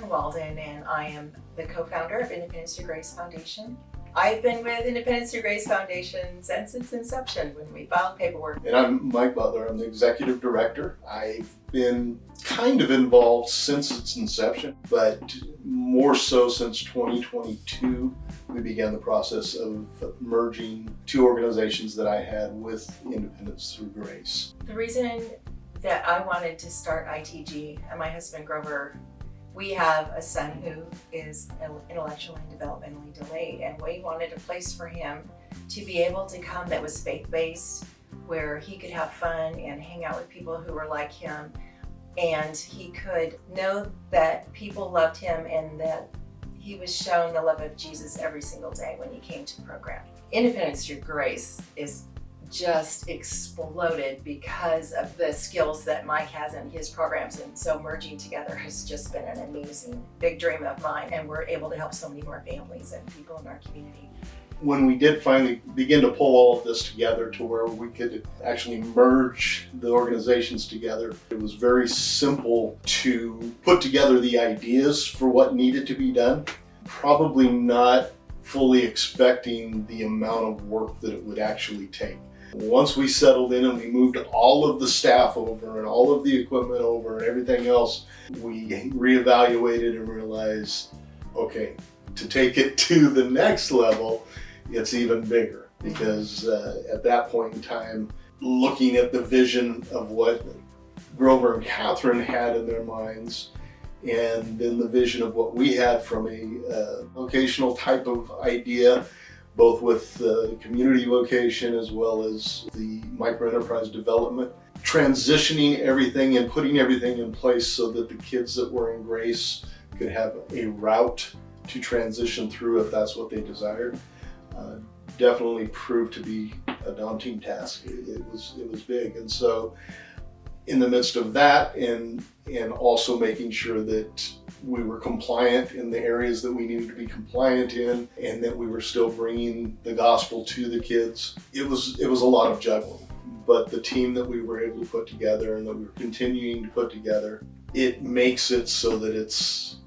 Waldon, and I am the co-founder of Independence Through Grace Foundation. I've been with Independence Through Grace Foundation since its inception when we filed paperwork. And I'm Mike Butler. I'm the executive director. I've been kind of involved since its inception, but more so since 2022. We began the process of merging two organizations that I had with Independence Through Grace. The reason that I wanted to start ITG and my husband Grover, we have a son who is intellectually and developmentally delayed, and we wanted a place for him to be able to come that was faith-based, where he could have fun and hang out with people who were like him, and he could know that people loved him and that he was shown the love of Jesus every single day when he came to the program. Independence Through Grace is just exploded because of the skills that Mike has in his programs, and so merging together has just been an amazing big dream of mine, and we're able to help so many more families and people in our community. When we did finally begin to pull all of this together to where we could actually merge the organizations together, it was very simple to put together the ideas for what needed to be done, probably not fully expecting the amount of work that it would actually take. Once we settled in and we moved all of the staff over and all of the equipment over and everything else, we reevaluated and realized, okay, to take it to the next level, it's even bigger, because at that point in time, looking at the vision of what Grover and Catherine had in their minds, and then the vision of what we had from a vocational type of idea, both with the community vocation as well as the microenterprise development, transitioning everything and putting everything in place so that the kids that were in Grace could have a route to transition through if that's what they desired. Definitely proved to be a daunting task. It was big, and so in the midst of that, and also making sure that we were compliant in the areas that we needed to be compliant in, and that we were still bringing the gospel to the kids. It was a lot of juggling, but the team that we were able to put together and that we were continuing to put together, it makes it so that it's,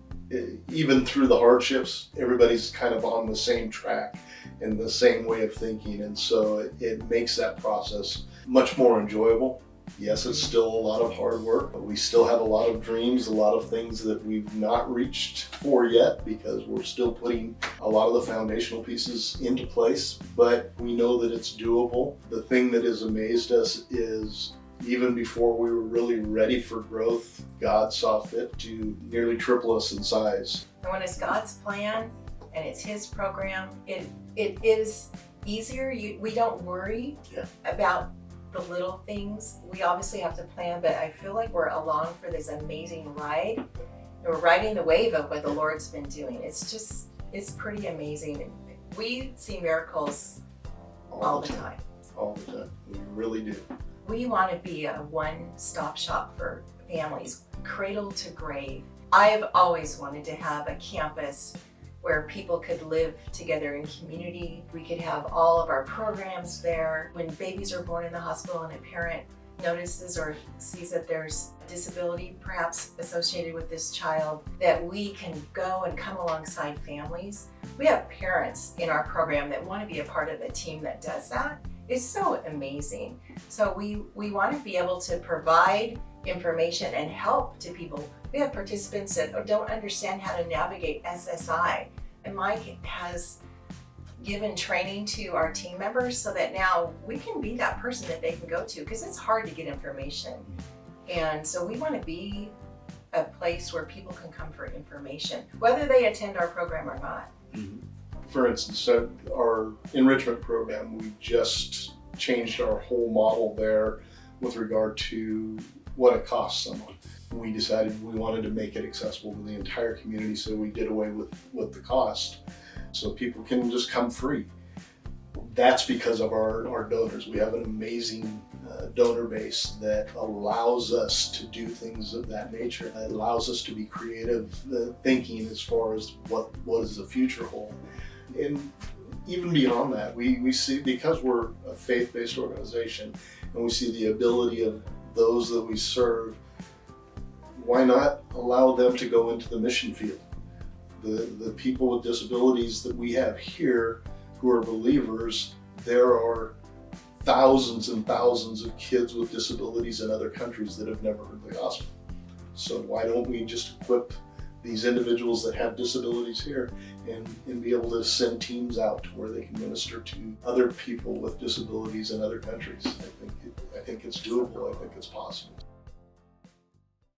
even through the hardships, everybody's kind of on the same track and the same way of thinking, and so it makes that process much more enjoyable. Yes, it's still a lot of hard work, but we still have a lot of dreams, a lot of things that we've not reached for yet, because we're still putting a lot of the foundational pieces into place, but we know that it's doable. The thing that has amazed us is even before we were really ready for growth, God saw fit to nearly triple us in size. And when it's God's plan and it's His program, it is easier. We don't worry about the little things. We obviously have to plan, but I feel like we're along for this amazing ride. And we're riding the wave of what the Lord's been doing. It's pretty amazing. We see miracles all the time. All the time, we really do. We want to be a one-stop shop for families, cradle to grave. I've always wanted to have a campus where people could live together in community. We could have all of our programs there. When babies are born in the hospital and a parent notices or sees that there's a disability perhaps associated with this child, that we can go and come alongside families. We have parents in our program that want to be a part of the team that does that. It's so amazing. So we want to be able to provide information and help to people. We have participants that don't understand how to navigate SSI, and Mike has given training to our team members so that now we can be that person that they can go to, because it's hard to get information. And so we want to be a place where people can come for information, whether they attend our program or not. For instance, our enrichment program, we just changed our whole model there with regard to what it costs someone. We decided we wanted to make it accessible to the entire community, so we did away with the cost, so people can just come free. That's because of our donors. We have an amazing donor base that allows us to do things of that nature. It allows us to be creative thinking as far as what does the future hold. And even beyond that, we see, because we're a faith-based organization, and we see the ability of those that we serve why not allow them to go into the mission field? The people with disabilities that we have here who are believers, there are thousands and thousands of kids with disabilities in other countries that have never heard the gospel. So why don't we just equip these individuals that have disabilities here and be able to send teams out to where they can minister to other people with disabilities in other countries? I think it's doable. I think it's possible.